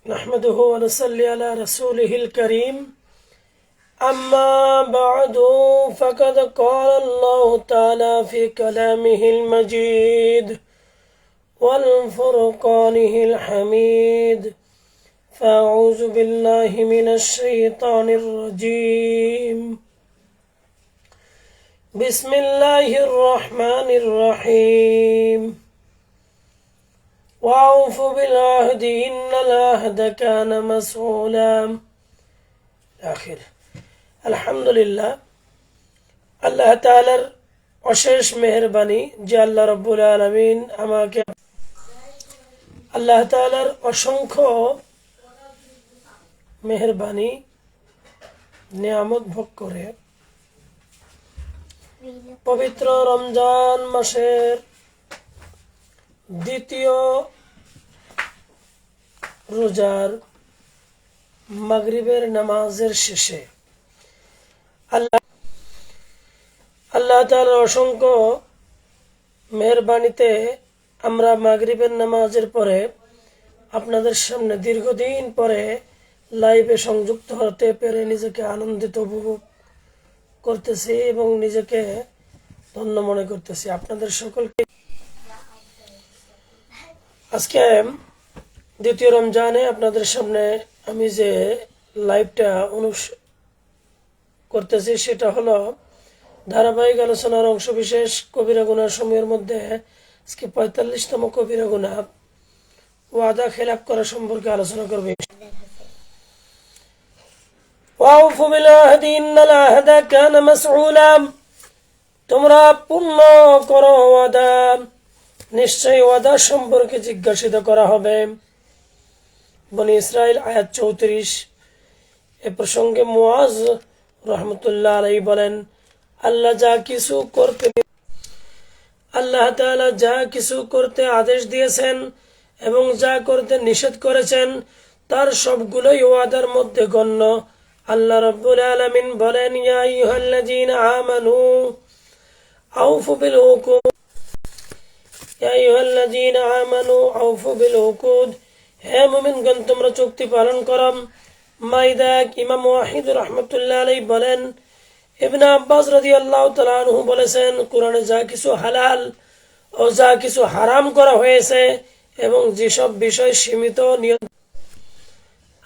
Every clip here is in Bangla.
نحمده ونصلي على رسوله الكريم أما بعد فقد قال الله تعالى في كلامه المجيد والفرقانه الحميد فأعوذ بالله من الشيطان الرجيم بسم الله الرحمن الرحيم وأوفوا بالعهد إن العهد كان مسؤولا آخر আলহামদুলিল্লাহ আল্লাহ তাআলার অশেষ মেহেরবানি যে আল্লাহ রাব্বুল আলামিন আমাকে আল্লাহ তাআলার অসংখ্য মেহেরবানি নিয়ামত ভোগ করে পবিত্র রমজান মাসের দ্বিতীয় রোজার মাগরিবের নামাজের শেষে আল্লাহ তাআলার অসংখ্য মেহেরবানিতে আমরা মাগরিবের নামাজের পরে আপনাদের সামনে দীর্ঘদিন পরে লাইভে সংযুক্ত হতে পেরে নিজেকে আনন্দিত উপভোগ করতেছি এবং নিজেকে ধন্য মনে করতেছি। আপনাদের সকলকে আজকে দ্বিতীয় রমজানে আপনাদের সামনে আমি যে লাইভটা করতেছি সেটা হলো ধারাবাহিক আলোচনার অংশ বিশেষ কবিরা গুনাহ সমূহের মধ্যে আজকে ৪৫তম কবিরা গুনাহ ওয়াদা খেলাপ করা সম্পর্কে আলোচনা করবে। ওয়াউফু বিল আহদি ইন্নাল আহদা কানা মাসউলা, তোমরা পূর্ণ করো ওয়াদা, নিশ্চয়ই ওয়াদা সম্পর্কে জিজ্ঞাসিত করা হবে। বনি ইসরাইল আয়াত ৩৪। এ প্রসঙ্গে মুআজ রাহমাতুল্লাহ আলাইহি বলেন, আল্লাহ তাআলা যা কিছু করতে আদেশ দিয়েছেন এবং যা করতে নিষেধ করেছেন তার সবগুলোই ওয়াদার মধ্যে গণ্য। আল্লাহ রাব্বুল আলামিন বলেন, ইয়া আইয়ুহাল্লাযীনা আমানু আউফু বিল উকুদ, ইয়া আইয়ুহাল্লাযীনা আমানু আউফু বিল উকুদ, হে মুমিনগণ তোমরা চুক্তি পালন করো। মাইদা ইমাম ওয়াহিদ রাহমাতুল্লাহ আলাইহি বলেন, ইবনে আব্বাস রাদিয়াল্লাহু তাআলা আনহু বলেছেন, কুরআনে যা কিছু হালাল ও যা কিছু হারাম করা হয়েছে এবং যেসব বিষয় সীমিত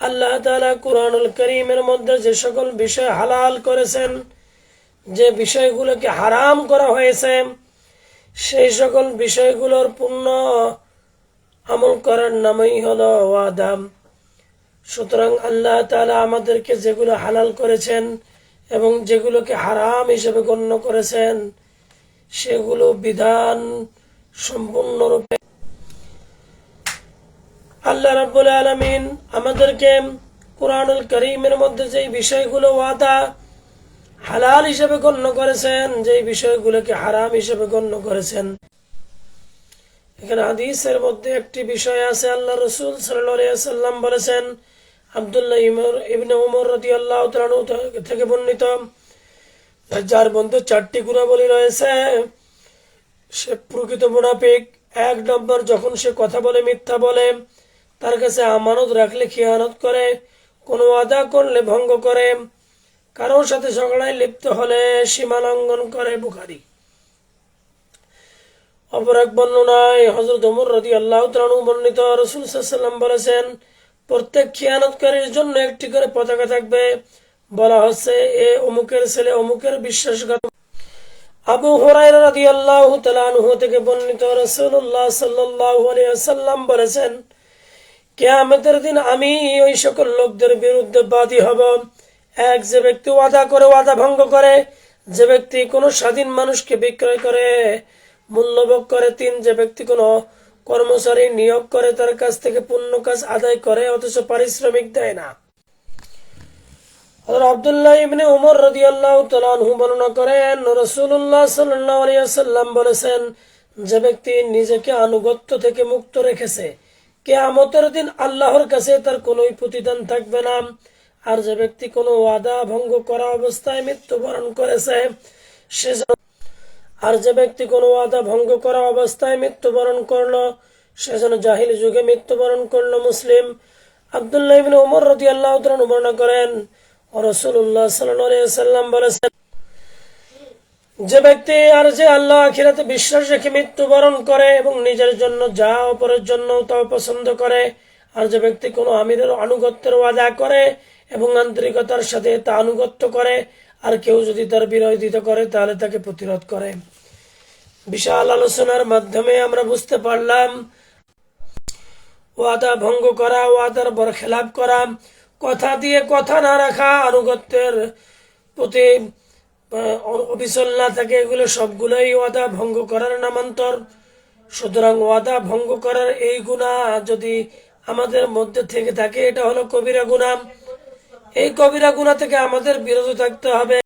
আল্লাহ তাআলা কুরআনুল কারীমের মধ্যে যে সকল বিষয় হালাল করেছেন, যে বিষয়গুলোকে হারাম করা হয়েছে সেই সকল বিষয়গুলোর পূর্ণ আমল করার নামই হলো ওয়াদা। সুতরাং আল্লাহ তাআলা আমাদেরকে যেগুলো হালাল করেছেন এবং যেগুলোকে হারাম হিসেবে গণ্য করেছেন সেগুলো বিধান সম্পূর্ণরূপে আল্লাহ রাব্বুল আলামিন আমাদেরকে কুরআনুল কারীমের মধ্যে যেই বিষয়গুলো ওয়াদা হালাল হিসেবে গণ্য করেছেন, যেই বিষয়গুলোকে হারাম হিসেবে গণ্য করেছেন। এখানে হাদিসের মধ্যে একটি বিষয় আছে, আল্লাহ রাসূল সাল্লাল্লাহু আলাইহি ওয়াসাল্লাম বলেছেন, আব্দুল্লাহ ইবনে উমর রাদিয়াল্লাহু তাআলা থেকে বর্ণিত, যার মধ্যে ৪টি গুণাবলী রয়েছে সে প্রকৃত মুনাফিক। ১ নম্বর, যখন সে কথা বলে মিথ্যা বলে, তার কাছে আমানত রাখলে খিয়ানত করে, কোনো ওয়াদা করলে ভঙ্গ করে, কারোর সাথে ঝগড়ায় লিপ্ত হলে সীমা লঙ্ঘন করে। বুখারী। অপর এক বর্ণনায় হযরত ওমর রাদিয়াল্লাহু তাআলা বর্ণিত, রাসূল সাল্লাল্লাহু আলাইহি ওয়াসাল্লাম বলেছেন, প্রত্যেক খিয়ানতকারীর জন্য একটি করে পতাকা থাকবে। বলা হচ্ছে, এ অমুকের ছেলে অমুকের বিশ্বাসঘাতক। আবু হুরায়রা রাদিয়াল্লাহু তাআলা আনহু থেকে বর্ণিত, রাসূলুল্লাহ সাল্লাল্লাহু আলাইহি ওয়াসাল্লাম বলেছেন, কিয়ামতের দিন আমি ওই সকল লোকদের বিরুদ্ধে বাদী হব। ১, যে ব্যক্তি ওয়াদা করে ওয়াদা ভঙ্গ করে, যে ব্যক্তি কোনো স্বাধীন মানুষকে বিক্রয় করে মূল্যভোগ করে। ৩, যে ব্যক্তি কোনো কর্মচারী নিয়োগ করে তার কাছ থেকে পূর্ণ কাজ আদায় করে অথচ পারিশ্রমিক দেয় না। আব্দুল্লাহ ইবনে উমর রাদিয়াল্লাহু তাআলা আনহু বর্ণনা করেন, রাসূলুল্লাহ সাল্লাল্লাহু আলাইহি ওয়াসাল্লাম বলেছেন, যে ব্যক্তি নিজেকে আনুগত্য থেকে মুক্ত রেখেছে কিয়ামতের দিন আল্লাহর কাছে তার কোনো প্রতিদান থাকবে না। আর যে ব্যক্তি কোনো ওয়াদা ভঙ্গ করা অবস্থায় মৃত্যুবরণ করেছে সে আর যে ব্যক্তি কোনো ওয়াদা ভঙ্গ করা অবস্থায় মৃত্যুবরণ করলো সে যেন জাহিলি যুগে মৃত্যুবরণ করলো। মুসলিম। আব্দুল্লাহ ইবনে উমর রাদিয়াল্লাহু তাআলা বর্ণনা করেন, রাসূলুল্লাহ সাল্লাল্লাহু আলাইহি ওয়াসাল্লাম বলেছেন, যে ব্যক্তি আর যে আল্লাহ আখিরাতে বিশ্বাস রেখে মৃত্যুবরণ করে এবং নিজের জন্য যা অপরের জন্য তাও পছন্দ করে, আর যে ব্যক্তি কোনো আমিরের আনুগত্যের ওয়াদা করে এবং আন্তরিকতার সাথে তা আনুগত্য করে, আর কেউ যদি তার বিরোধিতা করে তাহলে তাকে প্রতিরোধ করে। বিশাল আলোচনার মাধ্যমে আমরা বুঝতে পারলাম ওয়াদা ভঙ্গ করা, ওয়াদার বরখেলাপ করা, কথা দিয়ে কথা না রাখা, আনুগত্যের প্রতি অবিচল না থাকে, এগুলো সবগুলোই ওয়াদা ভঙ্গ করার নামান্তর। সুতরাং ওয়াদা ভঙ্গ করার এই গুনাহ যদি আমাদের মধ্যে থেকে থাকে, এটা হলো কবিরা গুনাহ। এই কবিরা গুনাহ থেকে আমাদের বিরত থাকতে হবে।